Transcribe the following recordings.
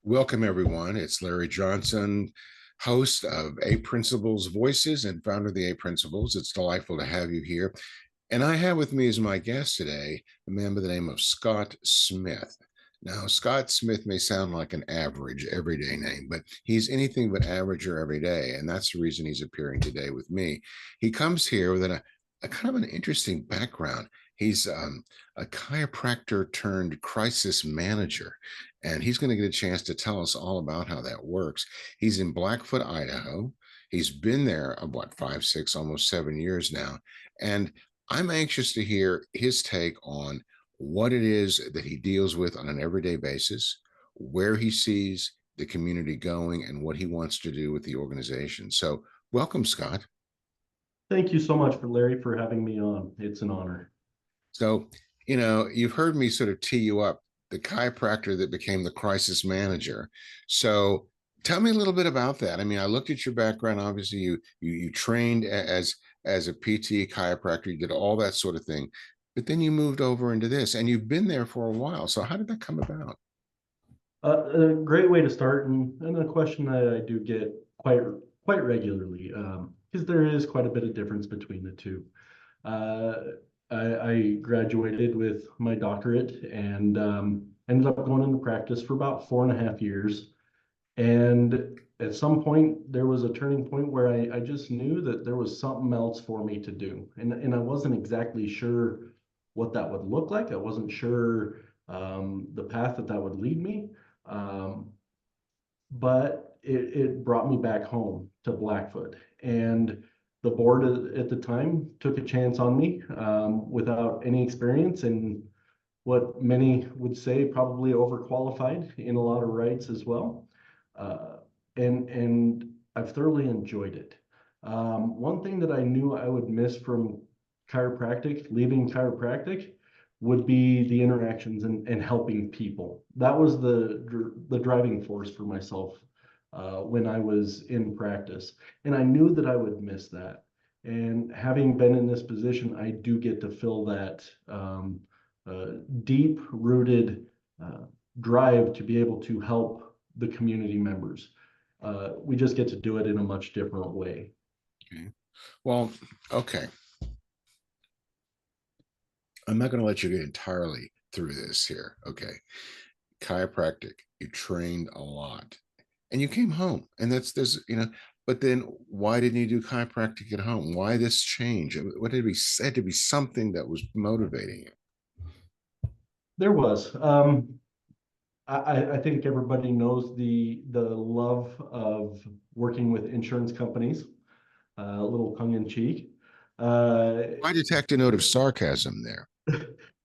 Welcome, everyone. It's Larry Johnson, host of A Principles Voices and founder of the A Principles. It's delightful to have you here. And I have with me as my guest today a man by the name of Scott Smith. Now, Scott Smith may sound like an average, everyday name, but he's anything but average or everyday. And that's the reason he's appearing today with me. He comes here with a kind of an interesting background. He's a chiropractor turned crisis manager, and he's going to get a chance to tell us all about how that works. He's in Blackfoot, Idaho. He's been there, what, 5, 6, almost 7 years now. And I'm anxious to hear his take on what it is that he deals with on an everyday basis, where he sees the community going, and what he wants to do with the organization. So, welcome, Scott. Thank you so much for Larry for having me on. It's an honor. So, you've heard me sort of tee you up, the chiropractor that became the crisis manager. So, tell me a little bit about that. I mean, I looked at your background. Obviously, you trained as a PT chiropractor. You did all that sort of thing, but then you moved over into this, and you've been there for a while. So, how did that come about? A great way to start, and a question that I do get quite regularly, because there is quite a bit of difference between the two. Uh, I graduated with my doctorate and ended up going into practice for about 4.5 years. And at some point, there was a turning point where I just knew that there was something else for me to do. And I wasn't exactly sure what that would look like. I wasn't sure the path that would lead me. Um, but it brought me back home to Blackfoot. And the board at the time took a chance on me without any experience and what many would say probably overqualified in a lot of rights as well. Uh, and I've thoroughly enjoyed it. One thing that I knew I would miss from leaving chiropractic, would be the interactions and helping people. That was the driving force for myself when I was in practice. And I knew that I would miss that. And having been in this position, I do get to fill that deep rooted drive to be able to help the community members. We just get to do it in a much different way. Okay. Well, okay. I'm not going to let you get entirely through this here. Okay. Chiropractic, you trained a lot and you came home, and but then why didn't you do chiropractic at home? Why this change? What did be said to be something that was motivating you? There was. I think everybody knows the love of working with insurance companies, a little tongue in cheek. Uh, I detect a note of sarcasm there.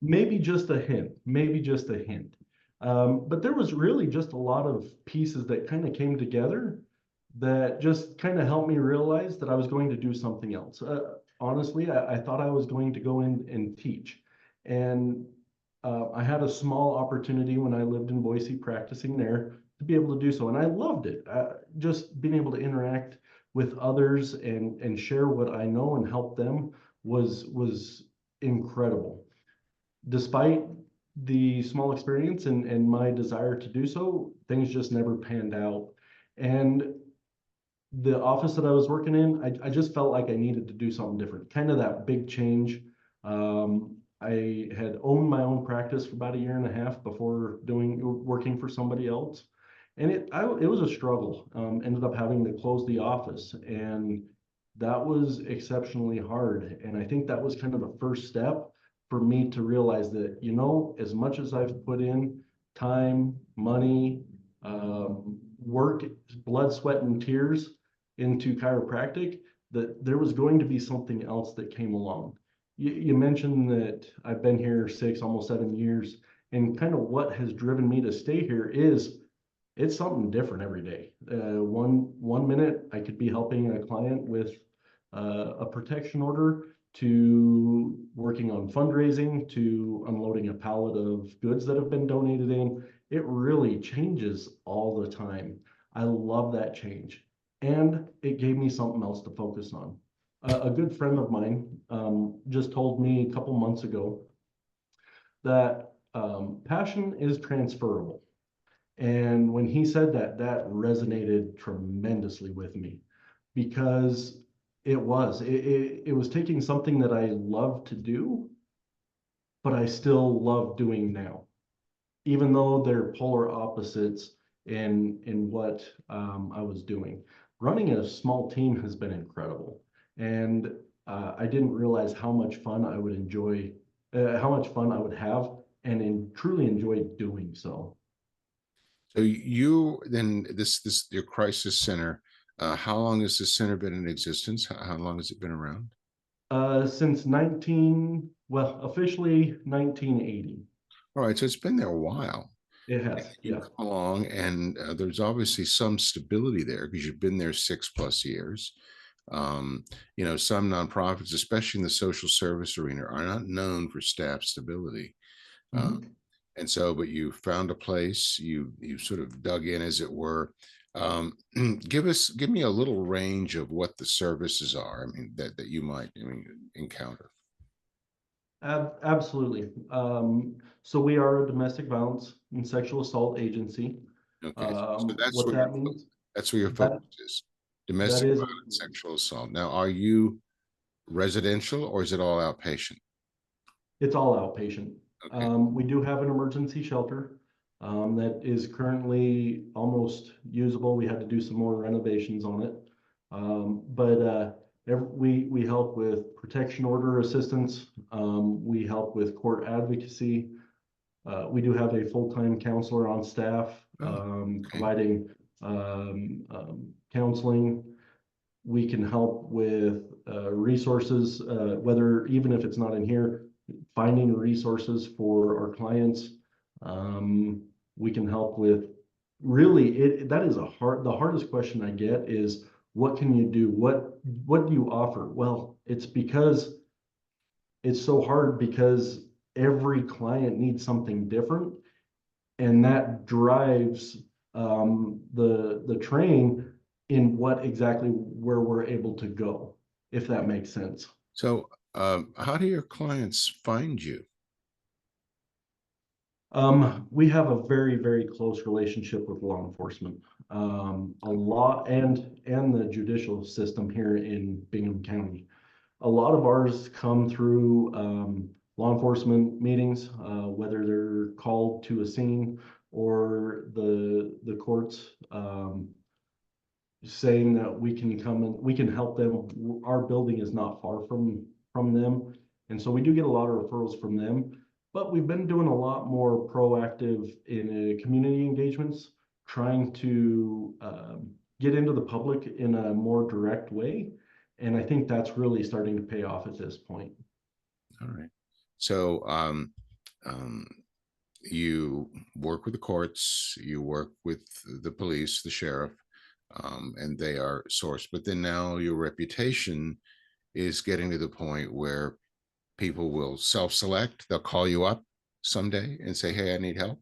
Maybe just a hint, maybe just a hint. But there was really just a lot of pieces that kind of came together that just kind of helped me realize that I was going to do something else. Honestly, I thought I was going to go in and teach. And I had a small opportunity when I lived in Boise practicing there to be able to do so. And I loved it. Just being able to interact with others and share what I know and help them was incredible. Despite the small experience and my desire to do so, things just never panned out. And the office that I was working in, I just felt like I needed to do something different, kind of that big change. I had owned my own practice for about 1.5 years before working for somebody else. And it was a struggle. Ended up having to close the office, and that was exceptionally hard. And I think that was kind of the first step for me to realize that, as much as I've put in time, money, work, blood, sweat, and tears into chiropractic, that there was going to be something else that came along. You mentioned that I've been here 6, almost 7 years, and kind of what has driven me to stay here is it's something different every day. One minute I could be helping a client with a protection order, to working on fundraising, to unloading a pallet of goods that have been donated in. It really changes all the time. I love that change. And it gave me something else to focus on. A good friend of mine just told me a couple months ago that passion is transferable. And when he said that, that resonated tremendously with me because it was taking something that I love to do, but I still love doing now, even though they're polar opposites in what I was doing. Running a small team has been incredible, and I didn't realize how much fun I would enjoy, how much fun I would have, and truly enjoy doing so. So you then this your crisis center. How long has this center been in existence? How long has it been around? Since well, officially 1980. All right, so it's been there a while. It has, You yeah. come along, and there's obviously some stability there because you've been there 6+ years. Um, some nonprofits, especially in the social service arena, are not known for staff stability. Uh, Mhm. and so, but you found a place, you sort of dug in, as it were. Um, give me a little range of what the services are. I mean, that you might, encounter. Absolutely. So we are a domestic violence and sexual assault agency. Okay, so What that means, that's where your that focus is: that domestic is, violence, sexual assault. Now, are you residential or is it all outpatient? it's all outpatient. Okay. We do have an emergency shelter that is currently almost usable. We had to do some more renovations on it. We help with protection order assistance. We help with court advocacy. We do have a full-time counselor on staff Oh, okay. providing counseling. We can help with resources, whether even if it's not in here, finding resources for our clients. Um, we can help with really that is the hardest question I get is what can you do? What do you offer? Well, it's because it's so hard because every client needs something different, and that drives the train in what exactly where we're able to go, if that makes sense. So, how do your clients find you? We have a very, very close relationship with law enforcement. A lot and the judicial system here in Bingham County. A lot of ours come through law enforcement meetings, whether they're called to a scene or the courts saying that we can come and we can help them. Our building is not far from them, and so we do get a lot of referrals from them. But we've been doing a lot more proactive in community engagements, trying to get into the public in a more direct way. And I think that's really starting to pay off at this point. All right. So, um, you work with the courts, you work with the police, the sheriff, and they are sourced. But then now your reputation is getting to the point where people will self-select. They'll call you up someday and say, "Hey, I need help."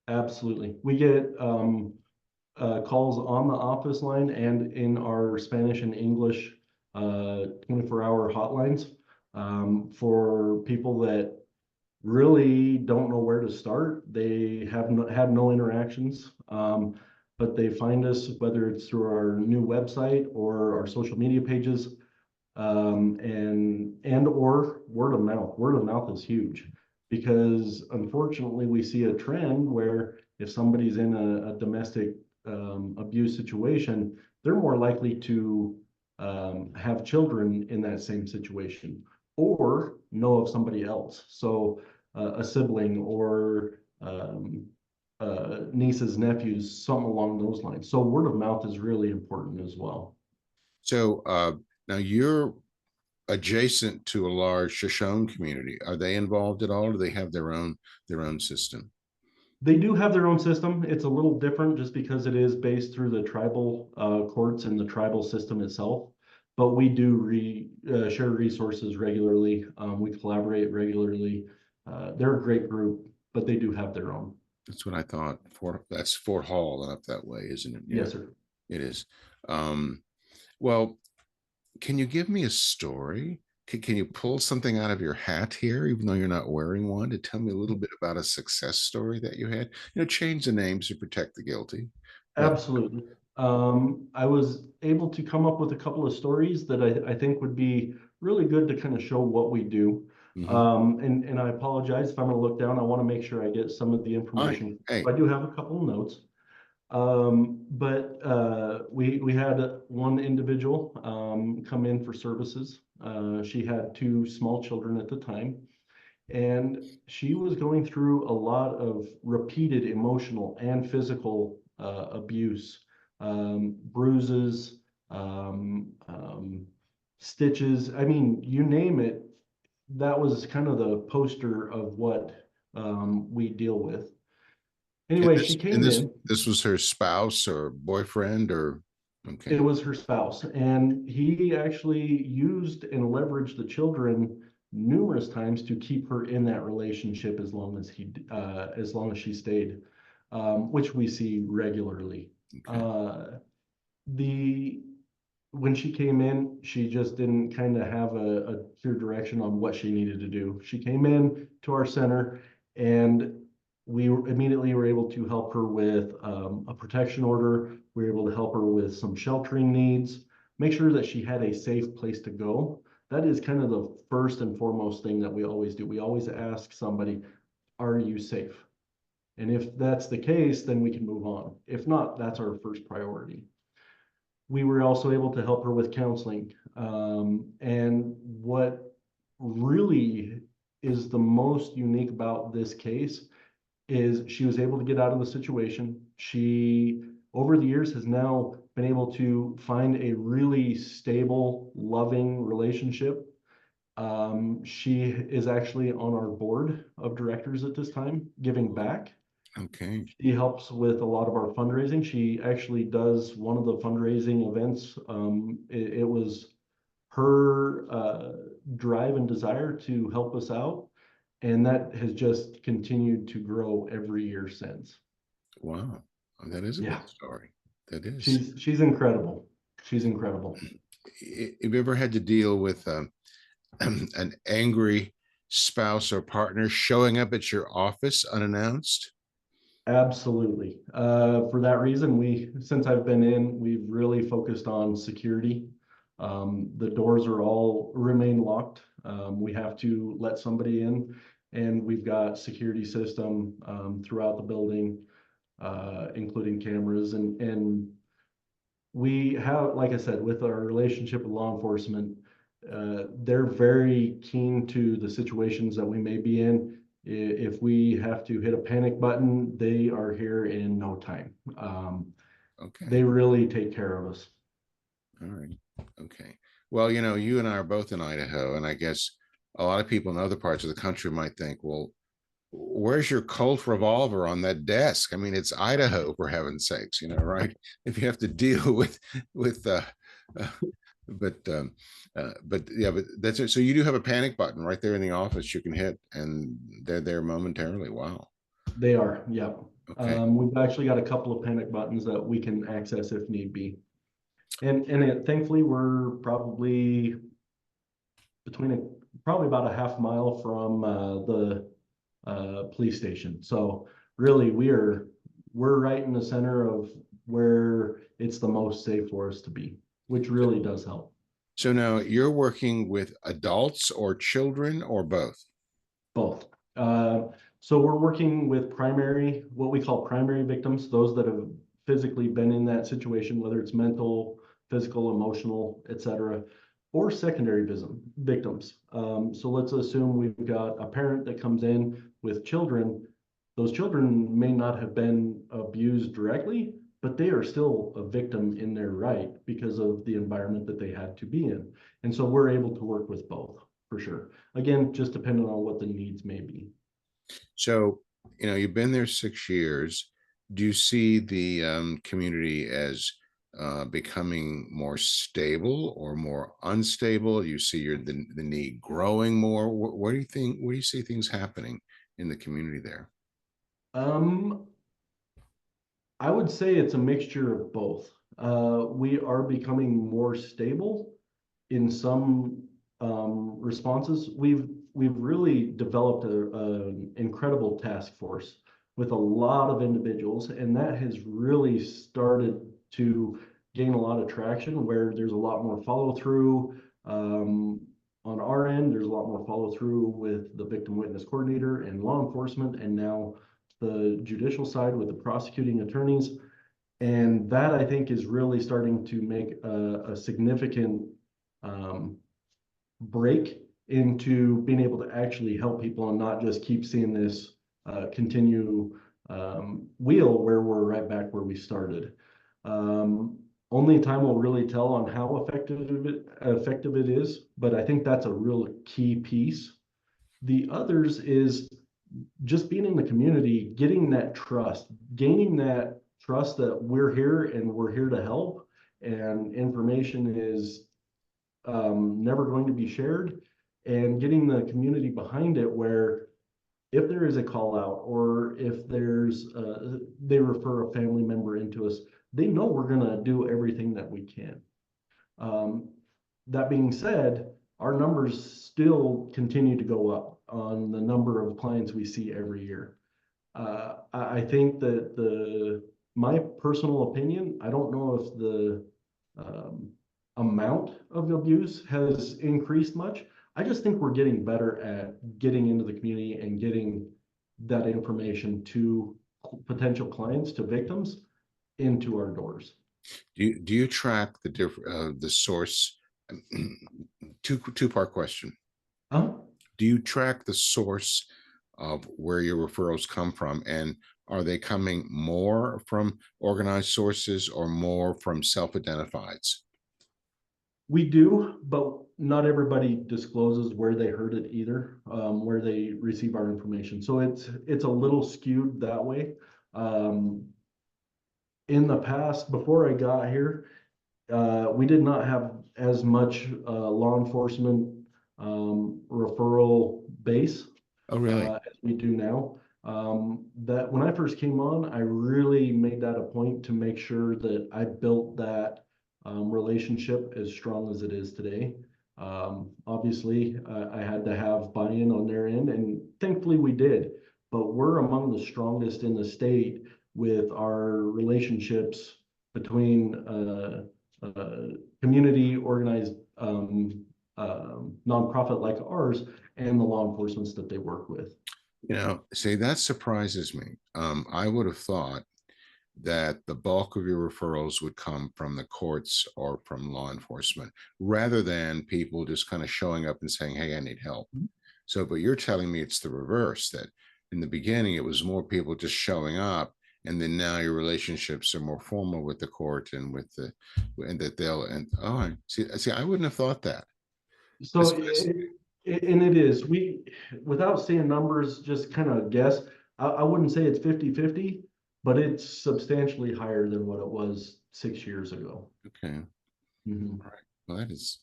Absolutely. We get calls on the office line and in our Spanish and English 24-hour hotlines for people that really don't know where to start. They have had no interactions, but they find us whether it's through our new website or our social media pages, and or word of mouth. Word of mouth is huge because unfortunately we see a trend where if somebody's in a domestic abuse situation, they're more likely to have children in that same situation or know of somebody else. So a sibling or nieces, nephews, something along those lines. So word of mouth is really important as well. So, now you're adjacent to a large Shoshone community. Are they involved at all? Or do they have their own system? They do have their own system. It's a little different just because it is based through the tribal courts and the tribal system itself. But we do share resources regularly. We collaborate regularly. They're a great group, but they do have their own. That's what I thought. That's Fort Hall and up that way, isn't it? Yeah, Yes, sir. it is. Well, can you give me a story Can you pull something out of your hat here, even though you're not wearing one, to tell me a little bit about a success story that you had? Change the names to protect the guilty, but Absolutely. I was able to come up with a couple of stories that I think would be really good to kind of show what we do. mhm. And I apologize if I'm going to look down. I want to make sure I get some of the Fine. information. Hey, I do have a couple of notes. But we had one individual come in for services. She had two small children at the time, and she was going through a lot of repeated emotional and physical abuse, bruises, stitches. I mean, you name it. That was kind of the poster of what we deal with. and Anyway, she this and came this in. this was her spouse or boyfriend or okay. It was her spouse, and he actually used and leveraged the children numerous times to keep her in that relationship as long as she stayed, which we see regularly. Okay. Uh, the when she came in, she just didn't kind of have a clear direction on what she needed to do. She came in to our center, and we immediately were able to help her with a protection order. We were able to help her with some sheltering needs, make sure that she had a safe place to go. That is kind of the first and foremost thing that we always do. We always ask somebody, are you safe? And if that's the case, then we can move on. If not, that's our first priority. We were also able to help her with counseling. And what really is the most unique about this case is she was able to get out of the situation. She, over the years, has now been able to find a really stable, loving relationship. She is actually on our board of directors at this time, giving back. Okay. She helps with a lot of our fundraising. She actually does one of the fundraising events. It was her drive and desire to help us out, and that has just continued to grow every year since. Wow. That is a Yeah, good story. That is. she's incredible. She's incredible. Have you ever had to deal with an angry spouse or partner showing up at your office unannounced? Absolutely. For that reason, since I've been in, we've really focused on security. The doors are all remain locked. We have to let somebody in, and we've got security system throughout the building, including cameras. And we have, like I said, with our relationship with law enforcement, they're very keen to the situations that we may be in. If we have to hit a panic button, they are here in no time. Okay. They really take care of us. All right. Okay. Well, you and I are both in Idaho, and I guess a lot of people in other parts of the country might think, well, where's your Colt revolver on that desk? I mean, it's Idaho, for heaven's sakes, right? If you have to deal with uh but yeah, but that's it. So you do have a panic button right there in the office you can hit, and they're there momentarily. Wow. They are, yeah. Okay. We've actually got a couple of panic buttons that we can access if need be. And thankfully, we're probably probably about a half mile from the police station. So really, we're right in the center of where it's the most safe for us to be, which really does help. So now you're working with adults or children or both? Both. So we're working with what we call primary victims, those that have physically been in that situation, whether it's mental, physical, emotional, etc., or secondary victims. So let's assume we've got a parent that comes in with children. Those children may not have been abused directly, but they are still a victim in their right because of the environment that they had to be in. And so we're able to work with both for sure. Again, just depending on what the needs may be. So, you've been there 6 years. Do you see the community as becoming more stable or more unstable? Do you see the need growing more? What do you think? What do you see things happening in the community there? Um, I would say it's a mixture of both. We are becoming more stable in some responses, we've really developed an incredible task force with a lot of individuals, and that has really started to gain a lot of traction where there's a lot more follow through. On our end, there's a lot more follow through with the victim witness coordinator and law enforcement, and now the judicial side with the prosecuting attorneys. And that I think is really starting to make a significant break into being able to actually help people and not just keep seeing this continue wheel where we're right back where we started. Only time will really tell on how effective it is, but I think that's a real key piece. The others is just being in the community, getting that trust, gaining that trust that we're here and we're here to help, and information is never going to be shared, and getting the community behind it where if there is a call out or if there's they refer a family member into us, they know we're going to do everything that we can. That being said, our numbers still continue to go up on the number of clients we see every year. I think that my personal opinion, I don't know if the amount of abuse has increased much. I just think we're getting better at getting into the community and getting that information to potential clients, to victims, into our doors. Do you track the source? Two-part question. Do you track the source of where your referrals come from, and are they coming more from organized sources or more from self-identifieds? We do, but not everybody discloses where they heard it either, where they receive our information. So it's a little skewed that way. In the past, before I got here, we did not have as much law enforcement referral base Oh, really? as we do now. That when I first came on, I really made that a point to make sure that I built that relationship as strong as it is today. Obviously, I had to have buy-in on their end, and thankfully we did. But we're among the strongest in the state with our relationships between community organized nonprofit like ours and the law enforcement that they work with. See, that surprises me. I would have thought that the bulk of your referrals would come from the courts or from law enforcement rather than people just kind of showing up and saying, hey, I need help. So, but you're telling me it's the reverse, that in the beginning, it was more people just showing up, and then now your relationships are more formal with the court and with and that I see, I wouldn't have thought that. So, and it is, without seeing numbers, just kind of guess, I wouldn't say it's 50-50, but it's substantially higher than what it was 6 years ago. Okay. All right. Well, that is,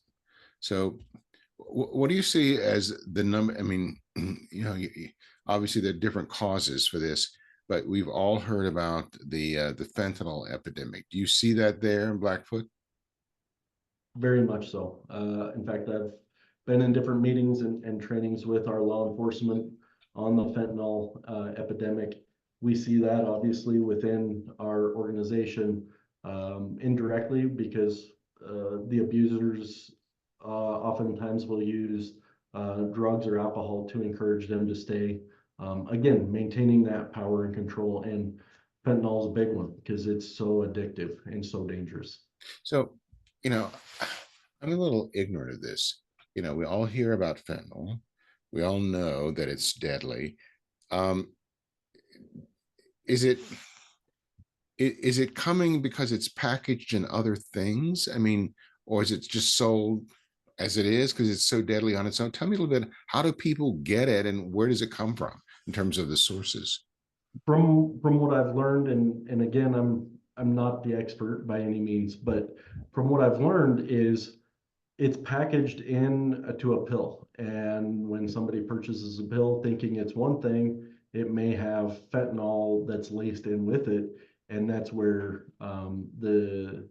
so what do you see as the number? I mean, obviously there are different causes for this, but we've all heard about the fentanyl epidemic. Do you see that there in Blackfoot? Very much so. In fact, I've been in different meetings and trainings with our law enforcement on the fentanyl epidemic. We see that obviously within our organization indirectly because the abusers oftentimes will use drugs or alcohol to encourage them to stay. Again, maintaining that power and control, and fentanyl is a big one because it's so addictive and so dangerous. So, I'm a little ignorant of this. We all hear about fentanyl. We all know that it's deadly. Is it coming because it's packaged in other things? I mean, or is it just sold as it is because it's so deadly on its own? Tell me a little bit, how do people get it and where does it come from in terms of the sources? From what I've learned, and again, I'm not the expert by any means, but from what I've learned is it's packaged in to a pill. And when somebody purchases a pill thinking it's one thing, it may have fentanyl that's laced in with it. And that's where the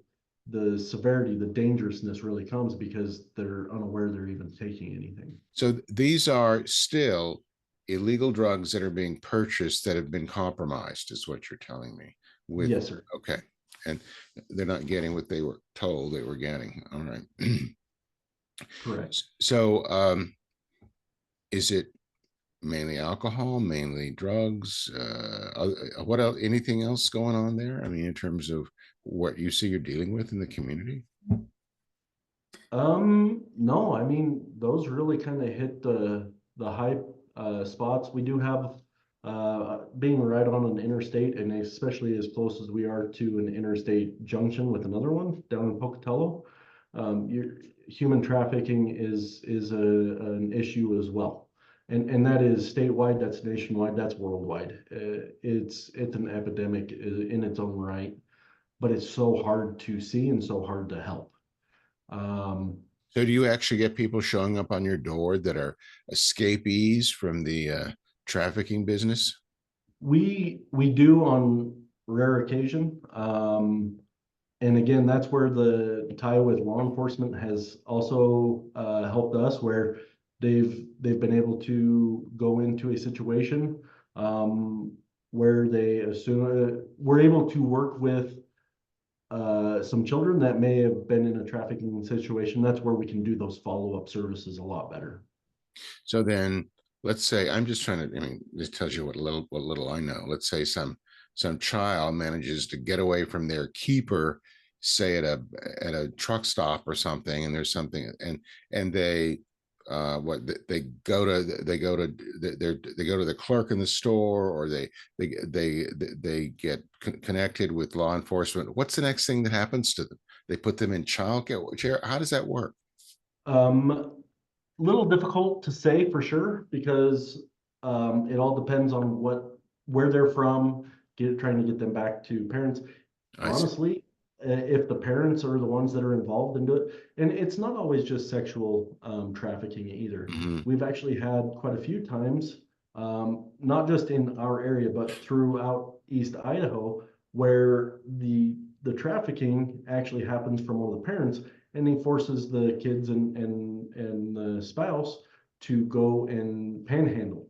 the severity, the dangerousness really comes because they're unaware they're even taking anything. So these are still illegal drugs that are being purchased that have been compromised, is what you're telling me. With Yes, sir. okay, and they're not getting what they were told they were getting. All right. Correct. So, is it mainly alcohol, mainly drugs? What else? Anything else going on there? I mean, in terms of what you see you're dealing with in the community? No, I mean, those really kind of hit the high spots. We do have being right on an interstate, and especially as close as we are to an interstate junction with another one down in Pocatello. Your human trafficking is an issue as well. And that is statewide, that's nationwide, that's worldwide. It's an epidemic in its own right, but it's so hard to see and so hard to help. Um, So, do you actually get people showing up on your door that are escapees from the trafficking business? we do on rare occasion. And again, that's where the tie with law enforcement has also helped us, where they've been able to go into a situation where they assume we're able to work with some children that may have been in a trafficking situation. That's where we can do those follow-up services a lot better. So then, let's say I'm just trying to. I mean, this tells you what little I know. Let's say some child manages to get away from their keeper, say at a truck stop or something, and there's something, and they what they go to they go to the clerk in the store, or they get connected with law enforcement. What's the next thing that happens to them? They put them in child care. How does that work? Um, Little difficult to say for sure because it all depends on where they're from, trying to get them back to parents. I see. Honestly, if the parents are the ones that are involved into it, and it's not always just sexual trafficking either. Mhm. We've actually had quite a few times, not just in our area, but throughout East Idaho, where the trafficking actually happens from one of the parents, and he forces the kids and the spouse to go and panhandle.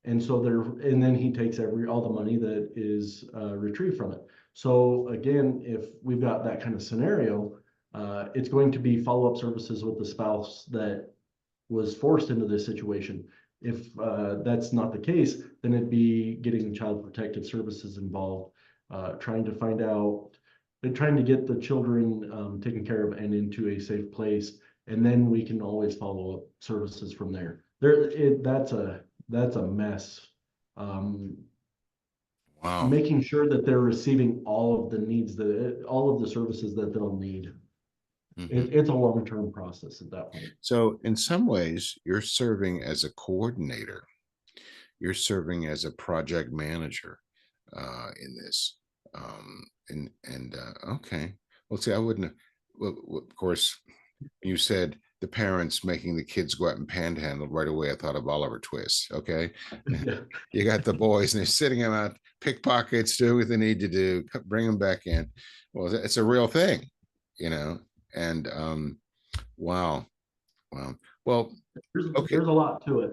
And so and then he takes all the money that is retrieved from it. So again, if we've got that kind of scenario, it's going to be follow-up services with the spouse that was forced into this situation. If that's not the case, then it'd be getting child protective services involved, trying to find out, trying to get the children taken care of and into a safe place, and then we can always follow up services from there. That's a mess. Um, Wow. Making sure that they're receiving all of the needs, all of the services that they'll need. Mhm. It's a long-term process at that point. So, in some ways, you're serving as a coordinator. You're serving as a project manager in this. Okay. Well, see, I wouldn't. Well, of course, you said the parents making the kids go out and panhandle right away. I thought of Oliver Twist. Okay, Yeah. you got the boys and they're sitting them out, pickpockets, do what they need to do, bring them back in. Well, it's a real thing, you know. And wow, wow. Well, okay. There's a lot to it.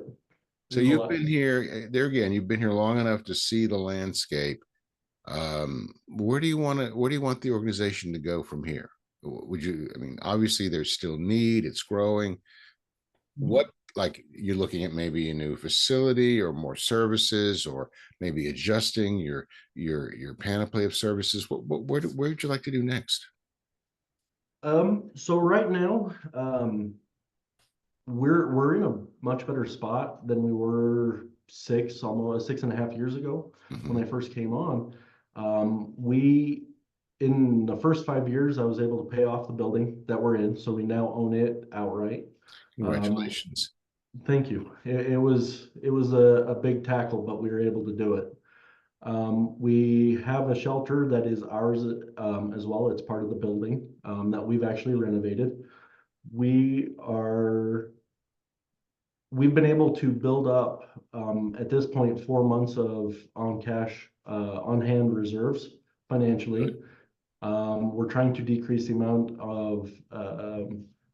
So There's a you've lot. been here there again. You've been here long enough to see the landscape. Where do you want the organization to go from here? Would you? I mean, obviously, there's still need. It's growing. What, like, you're looking at maybe a new facility or more services, or maybe adjusting your panoply of services. Where would you like to do next? So right now, we're in a much better spot than we were almost 6.5 years ago when I Mhm. first came on. We in the first 5 years, I was able to pay off the building that we're in, so we now own it outright. Um, Congratulations. Thank you. It was a big tackle, but we were able to do it. We have a shelter that is ours as well. It's part of the building that we've actually renovated. We are we've been able to build up at this point 4 months of on cash on hand reserves Good. financially. We're trying to decrease the amount of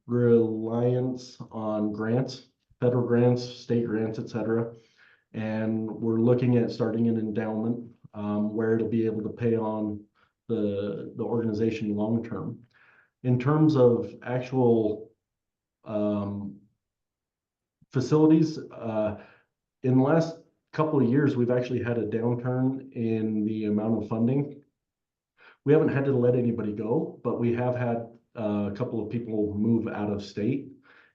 reliance on grants, federal grants, state grants, et cetera. And we're looking at starting an endowment where it'll be able to pay on the organization long term. In terms of actual facilities, in the last couple of years, we've actually had a downturn in the amount of funding. We haven't had to let anybody go, but we have had a couple of people move out of state.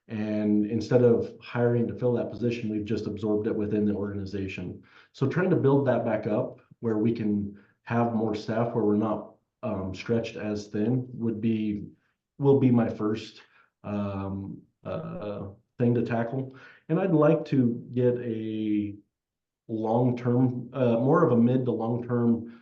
And instead of hiring to fill that position, we've just absorbed it within the organization. So trying to build that back up where we can have more staff, where we're not stretched as thin, will be my first thing to tackle. And I'd like to get a long-term, more of a mid to long-term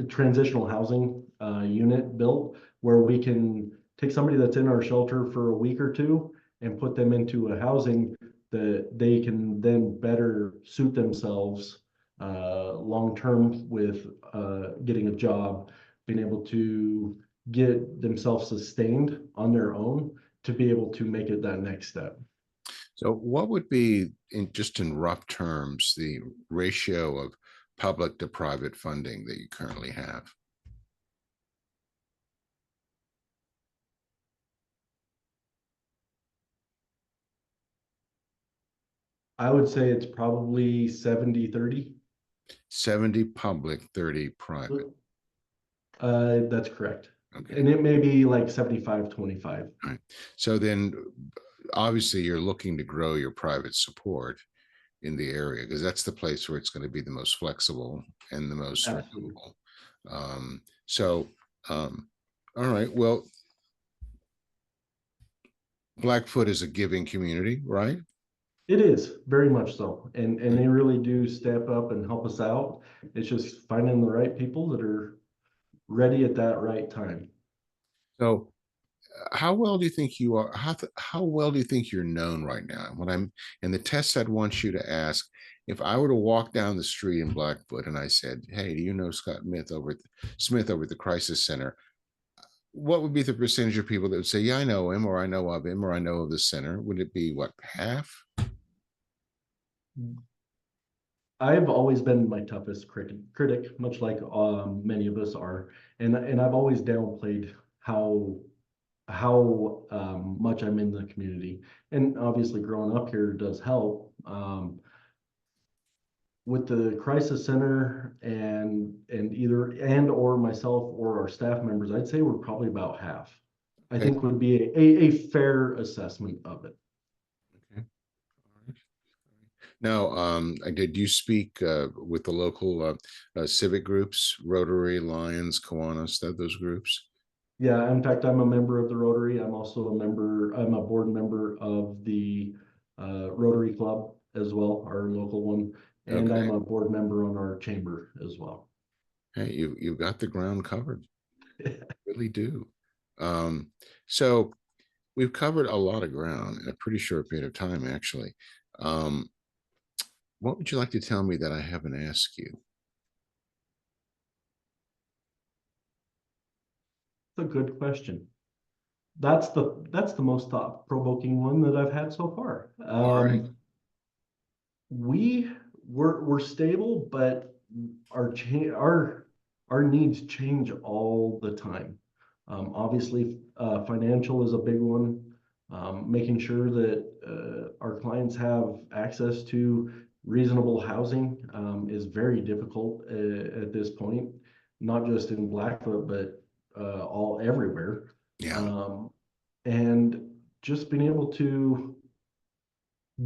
transitional housing unit built where we can take somebody that's in our shelter for a week or two and put them into a housing that they can then better suit themselves long-term with getting a job, being able to get themselves sustained on their own to be able to make it that next step. So what would be, just in rough terms, the ratio of public to private funding that you currently have? I would say it's probably 70-30. 70 public, 30 private. That's correct. Okay. And it may be like 75-25. All right. So then obviously you're looking to grow your private support in the area because that's the place where it's going to be the most flexible and the most renewable. So, all right. Well, Blackfoot is a giving community, right? It is very much so. And they really do step up and help us out. It's just finding the right people that are ready at that right time. So how well do you think you are? How well do you think you're known right now? When I'm in the test, I'd want you to ask if I were to walk down the street in Blackfoot and I said, "Hey, do you know Smith over at the Crisis Center?" What would be the percentage of people that would say, "Yeah, I know him," or "I know of him," or "I know of the center"? Would it be what, half? I've always been my toughest critic, much like many of us are, and I've always downplayed how much I'm in the community, and obviously growing up here does help. With the crisis center and either and or myself or our staff members, I'd say we're probably about half. I Okay. think would be a fair assessment of it. Okay. Now, did you speak with the local civic groups, Rotary, Lions, Kiwanis, those groups? Yeah, in fact, I'm a member of the Rotary. I'm a board member of the Rotary Club as well, our local one, and I'm Okay. a board member on our chamber as well. Hey, you've got the ground covered. Really do. Um, so we've covered a lot of ground in a pretty short period of time, actually. Um, what would you like to tell me that I haven't asked you? It's a good question. That's the most thought-provoking one that I've had so far. All right. We're stable, but our needs change all the time. Obviously, financial is a big one. Making sure that our clients have access to reasonable housing is very difficult at this point, not just in Blackfoot, but all everywhere. Yeah. Um, and just being able to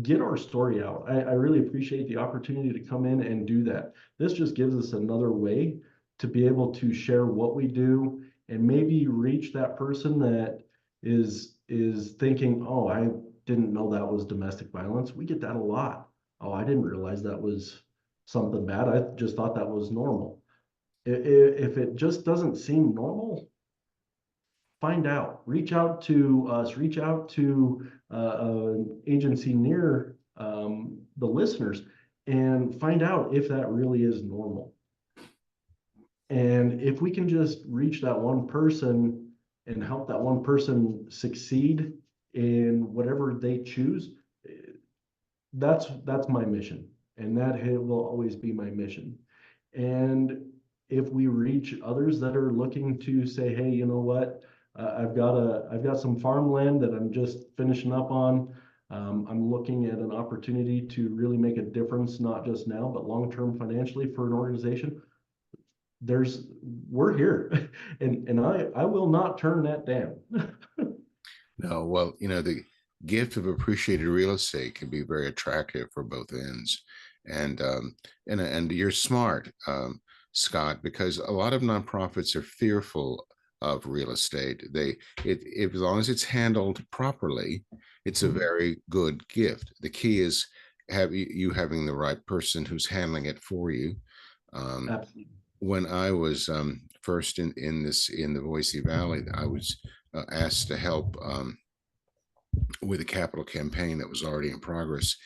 get our story out. I really appreciate the opportunity to come in and do that. This just gives us another way to be able to share what we do and maybe reach that person that is thinking, oh, I didn't know that was domestic violence. We get that a lot. Oh, I didn't realize that was something bad. I just thought that was normal. If it just doesn't seem normal, find out, reach out to us, reach out to an agency near the listeners and find out if that really is normal. And if we can just reach that one person and help that one person succeed in whatever they choose, that's my mission, and that will always be my mission. And if we reach others that are looking to say, hey, you know what, I've got some farmland that I'm just finishing up on. I'm looking at an opportunity to really make a difference, not just now, but long term financially for an organization. There's We're here, and I will not turn that down. No, well, the gift of appreciated real estate can be very attractive for both ends. And you're smart, Scott, because a lot of nonprofits are fearful of real estate. If as long as it's handled properly, it's a very good gift. The key is you having the right person who's handling it for you. Um, Absolutely. when I was first in the Boise Valley, I was asked to help with a capital campaign that was already in progress,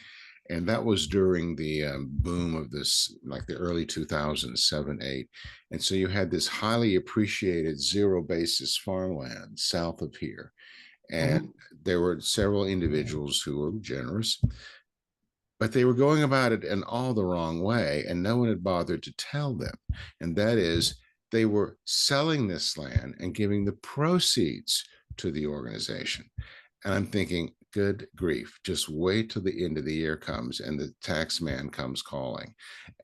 and that was during the boom of this, like the early 2000s, 7, 8, and so you had this highly appreciated zero basis farmland south of here, and Mhm. there were several individuals who were generous, but they were going about it in all the wrong way, and no one had bothered to tell them. And that is, they were selling this land and giving the proceeds to the organization. And I'm thinking, good grief, just wait till the end of the year comes and the tax man comes calling.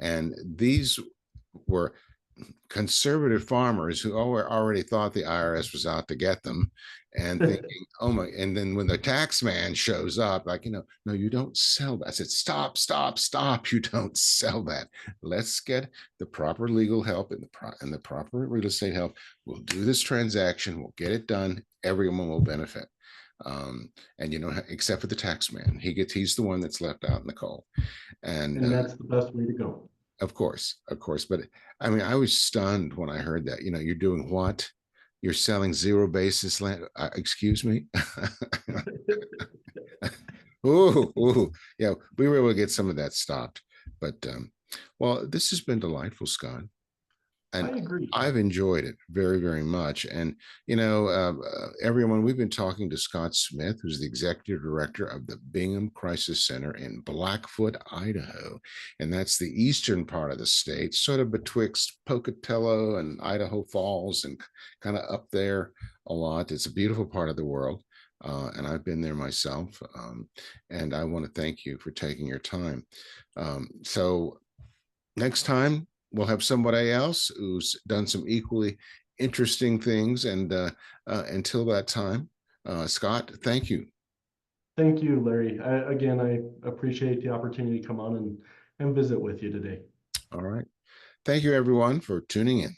And these were conservative farmers who already thought the IRS was out to get them, and thinking, oh my, and then when the tax man shows up, like, no, you don't sell that. I said, stop, stop, stop. You don't sell that. Let's get the proper legal help and the proper real estate help. We'll do this transaction. We'll get it done. Everyone will benefit. And except for the tax man, he's the one that's left out in the cold. And And that's the best way to go. of course. But I mean, I was stunned when I heard that. You're doing what? You're selling zero basis land? Excuse me? Ooh, ooh, yeah. We were able to get some of that stopped. But well, this has been delightful, Scott, I and agree. I've enjoyed it very, very much. And everyone, we've been talking to Scott Smith, who's the executive director of the Bingham Crisis Center in Blackfoot, Idaho, and that's the eastern part of the state, sort of betwixt Pocatello and Idaho Falls, and kind of up there a lot. It's a beautiful part of the world. And I've been there myself. And I want to thank you for taking your time. So next time we'll have somebody else who's done some equally interesting things. And until that time, Scott, thank you. Thank you, Larry. Again, I appreciate the opportunity to come on and visit with you today. All right. Thank you, everyone, for tuning in.